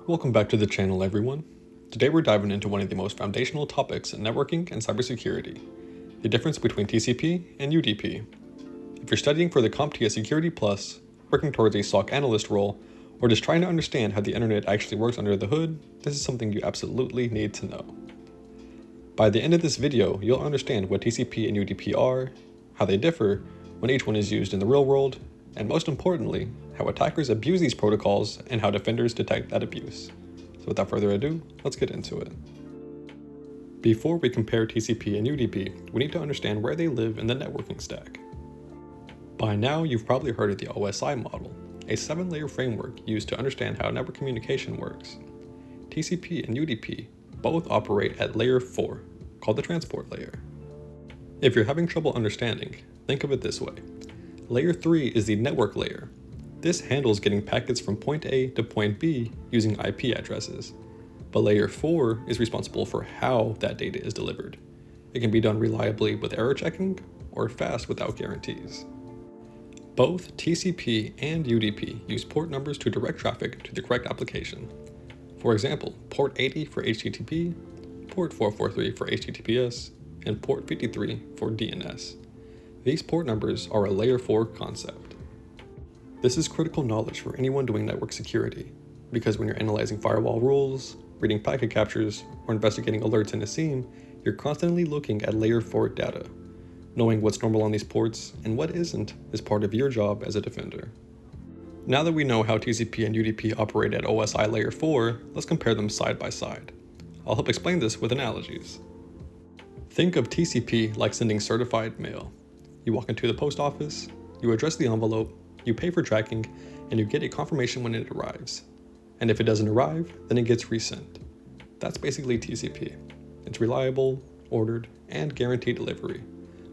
Welcome back to the channel, everyone. Today we're diving into one of the most foundational topics in networking and cybersecurity, the difference between TCP and UDP. If you're studying for the CompTIA Security Plus, working towards a SOC analyst role, or just trying to understand how the internet actually works under the hood, this is something you absolutely need to know. By the end of this video, you'll understand what TCP and UDP are, how they differ when each one is used in the real world, and most importantly, how attackers abuse these protocols and how defenders detect that abuse. So without further ado, let's get into it. Before we compare TCP and UDP, we need to understand where they live in the networking stack. By now, you've probably heard of the OSI model, a 7-layer framework used to understand how network communication works. TCP and UDP both operate at layer 4, called the transport layer. If you're having trouble understanding, think of it this way. Layer 3 is the network layer. This handles getting packets from point A to point B using IP addresses. But layer 4 is responsible for how that data is delivered. It can be done reliably with error checking or fast without guarantees. Both TCP and UDP use port numbers to direct traffic to the correct application. For example, port 80 for HTTP, port 443 for HTTPS, and port 53 for DNS. These port numbers are a layer 4 concept. This is critical knowledge for anyone doing network security, because when you're analyzing firewall rules, reading packet captures, or investigating alerts in a SIEM, you're constantly looking at layer 4 data. Knowing what's normal on these ports and what isn't is part of your job as a defender. Now that we know how TCP and UDP operate at OSI layer 4, let's compare them side by side. I'll help explain this with analogies. Think of TCP like sending certified mail. You walk into the post office, you address the envelope, you pay for tracking, and you get a confirmation when it arrives. And if it doesn't arrive, then it gets resent. That's basically TCP. It's reliable, ordered, and guaranteed delivery.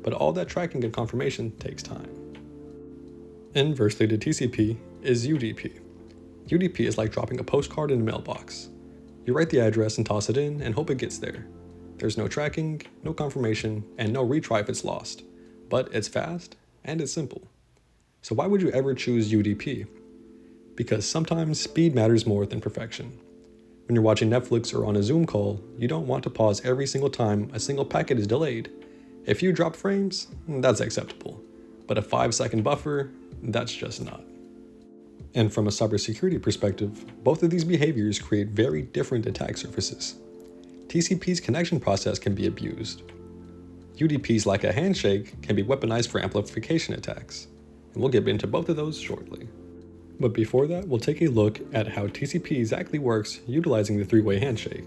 But all that tracking and confirmation takes time. Inversely to TCP is UDP. UDP is like dropping a postcard in a mailbox. You write the address and toss it in and hope it gets there. There's no tracking, no confirmation, and no retry if it's lost. But it's fast and it's simple. So why would you ever choose UDP? Because sometimes speed matters more than perfection. When you're watching Netflix or on a Zoom call, you don't want to pause every single time a single packet is delayed. A few drop frames, that's acceptable. But a 5-second buffer, that's just not. And from a cybersecurity perspective, both of these behaviors create very different attack surfaces. TCP's connection process can be abused. UDP's like a handshake can be weaponized for amplification attacks. And we'll get into both of those shortly. But before that, we'll take a look at how TCP exactly works utilizing the 3-way handshake.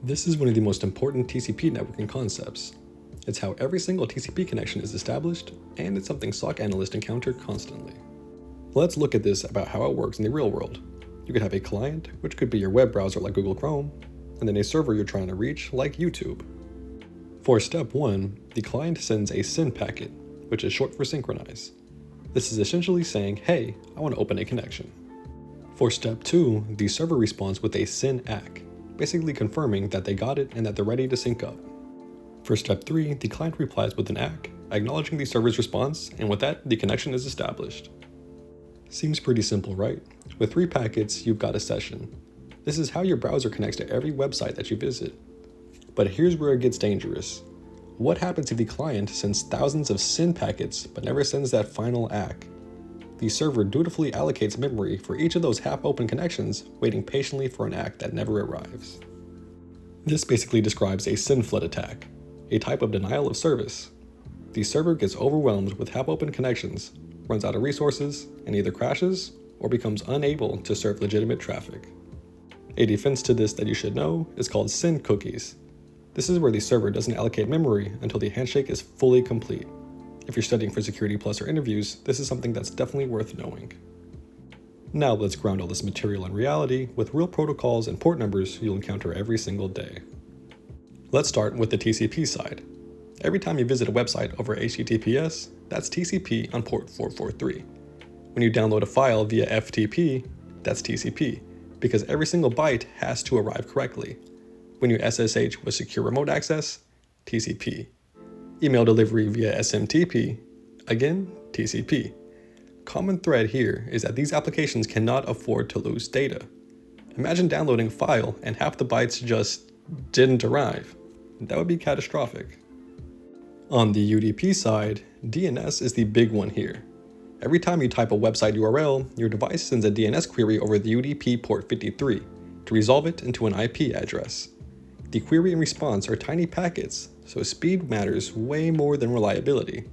This is one of the most important TCP networking concepts. It's how every single TCP connection is established, and it's something SOC analysts encounter constantly. Let's look at this about how it works in the real world. You could have a client, which could be your web browser like Google Chrome, and then a server you're trying to reach like YouTube. For step 1, the client sends a SYN packet, which is short for synchronize. This is essentially saying, hey, I want to open a connection. For step 2, the server responds with a SYN ACK, basically confirming that they got it and that they're ready to sync up. For step 3, the client replies with an ACK, acknowledging the server's response, and with that, the connection is established. Seems pretty simple, right? With 3 packets, you've got a session. This is how your browser connects to every website that you visit. But here's where it gets dangerous. What happens if the client sends thousands of SYN packets but never sends that final ACK? The server dutifully allocates memory for each of those half-open connections, waiting patiently for an ACK that never arrives. This basically describes a SYN flood attack, a type of denial of service. The server gets overwhelmed with half-open connections, runs out of resources, and either crashes or becomes unable to serve legitimate traffic. A defense to this that you should know is called SYN cookies. This is where the server doesn't allocate memory until the handshake is fully complete. If you're studying for Security Plus or interviews, this is something that's definitely worth knowing. Now let's ground all this material in reality with real protocols and port numbers you'll encounter every single day. Let's start with the TCP side. Every time you visit a website over HTTPS, that's TCP on port 443. When you download a file via FTP, that's TCP, because every single byte has to arrive correctly. When you SSH with secure remote access, TCP. Email delivery via SMTP, again, TCP. Common thread here is that these applications cannot afford to lose data. Imagine downloading a file and half the bytes just didn't arrive. That would be catastrophic. On the UDP side, DNS is the big one here. Every time you type a website URL, your device sends a DNS query over the UDP port 53 to resolve it into an IP address. The query and response are tiny packets, so speed matters way more than reliability.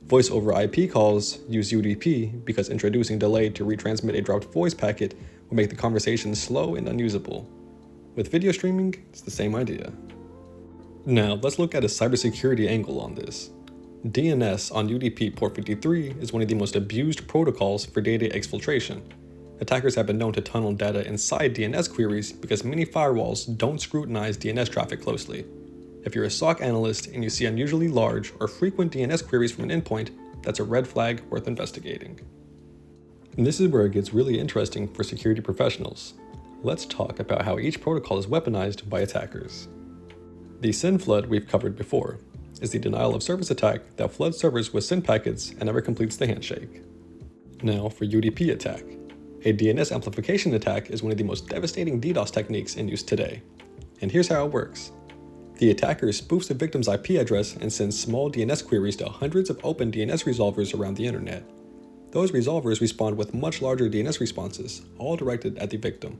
Voice over IP calls use UDP because introducing delay to retransmit a dropped voice packet will make the conversation slow and unusable. With video streaming, it's the same idea. Now, let's look at a cybersecurity angle on this. DNS on UDP port 53 is one of the most abused protocols for data exfiltration. Attackers have been known to tunnel data inside DNS queries because many firewalls don't scrutinize DNS traffic closely. If you're a SOC analyst and you see unusually large or frequent DNS queries from an endpoint, that's a red flag worth investigating. And this is where it gets really interesting for security professionals. Let's talk about how each protocol is weaponized by attackers. The SYN flood we've covered before is the denial of service attack that floods servers with SYN packets and never completes the handshake. Now for UDP attack. A DNS amplification attack is one of the most devastating DDoS techniques in use today. And here's how it works. The attacker spoofs the victim's IP address and sends small DNS queries to hundreds of open DNS resolvers around the internet. Those resolvers respond with much larger DNS responses, all directed at the victim.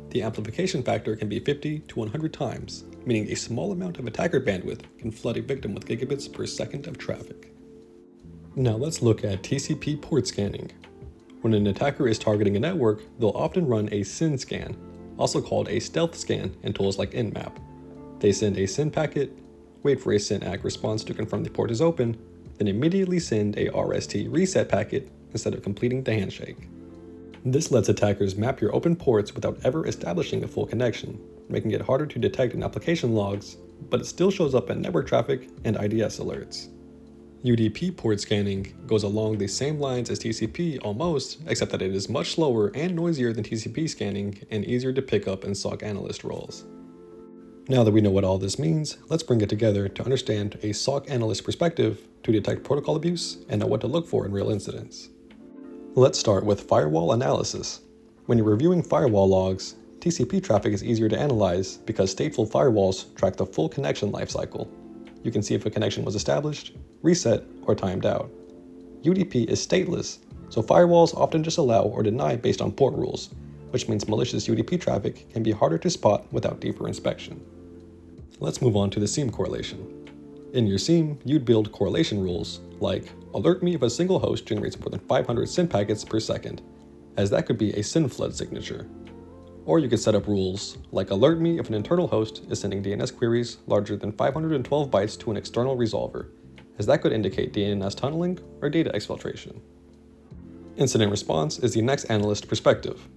The amplification factor can be 50 to 100 times, meaning a small amount of attacker bandwidth can flood a victim with gigabits per second of traffic. Now let's look at TCP port scanning. When an attacker is targeting a network, they'll often run a SYN scan, also called a stealth scan in tools like Nmap. They send a SYN packet, wait for a SYN ACK response to confirm the port is open, then immediately send a RST reset packet instead of completing the handshake. This lets attackers map your open ports without ever establishing a full connection, making it harder to detect in application logs, but it still shows up in network traffic and IDS alerts. UDP port scanning goes along the same lines as TCP almost, except that it is much slower and noisier than TCP scanning and easier to pick up in SOC analyst roles. Now that we know what all this means, let's bring it together to understand a SOC analyst perspective to detect protocol abuse and know what to look for in real incidents. Let's start with firewall analysis. When you're reviewing firewall logs, TCP traffic is easier to analyze because stateful firewalls track the full connection lifecycle. You can see if a connection was established, reset, or timed out. UDP is stateless, so firewalls often just allow or deny based on port rules, which means malicious UDP traffic can be harder to spot without deeper inspection. Let's move on to the SIEM correlation. In your SIEM, you'd build correlation rules like alert me if a single host generates more than 500 SYN packets per second, as that could be a SYN flood signature. Or you could set up rules like alert me if an internal host is sending DNS queries larger than 512 bytes to an external resolver, as that could indicate DNS tunneling or data exfiltration. Incident response is the next analyst perspective.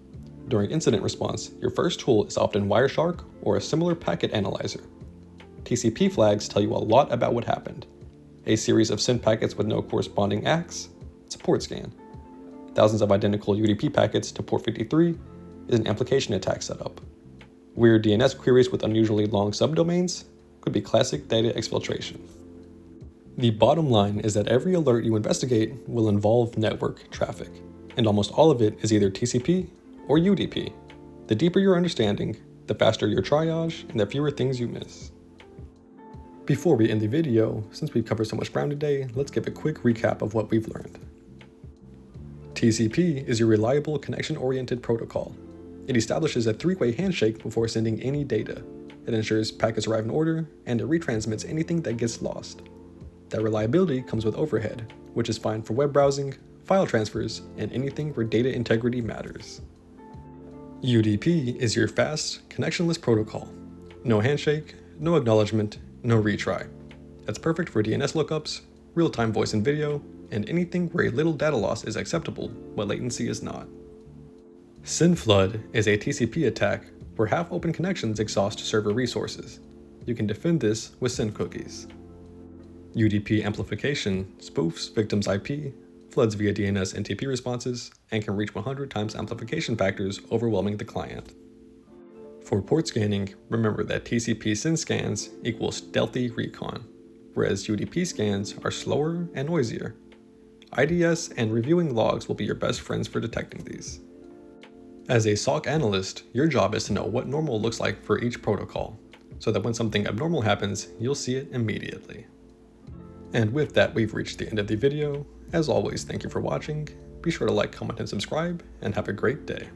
During incident response, your first tool is often Wireshark or a similar packet analyzer. TCP flags tell you a lot about what happened. A series of SYN packets with no corresponding ACKs, it's a port scan. Thousands of identical UDP packets to port 53 is an application attack setup. Weird DNS queries with unusually long subdomains could be classic data exfiltration. The bottom line is that every alert you investigate will involve network traffic, and almost all of it is either TCP or UDP. The deeper your understanding, the faster your triage, and the fewer things you miss. Before we end the video, since we've covered so much ground today, let's give a quick recap of what we've learned. TCP is your reliable connection-oriented protocol. It establishes a three-way handshake before sending any data. It ensures packets arrive in order, and it retransmits anything that gets lost. That reliability comes with overhead, which is fine for web browsing, file transfers, and anything where data integrity matters. UDP is your fast, connectionless protocol. No handshake, no acknowledgement, no retry. That's perfect for DNS lookups, real-time voice and video, and anything where a little data loss is acceptable, but latency is not. SYN flood is a TCP attack where half-open connections exhaust server resources. You can defend this with SYN cookies. UDP amplification spoofs victims' IP, floods via DNS and TP responses, and can reach 100 times amplification factors, overwhelming the client. For port scanning, remember that TCP SYN scans equals stealthy recon, whereas UDP scans are slower and noisier. IDS and reviewing logs will be your best friends for detecting these. As a SOC analyst, your job is to know what normal looks like for each protocol, so that when something abnormal happens, you'll see it immediately. And with that, we've reached the end of the video. As always, thank you for watching. Be sure to like, comment, and subscribe, and have a great day.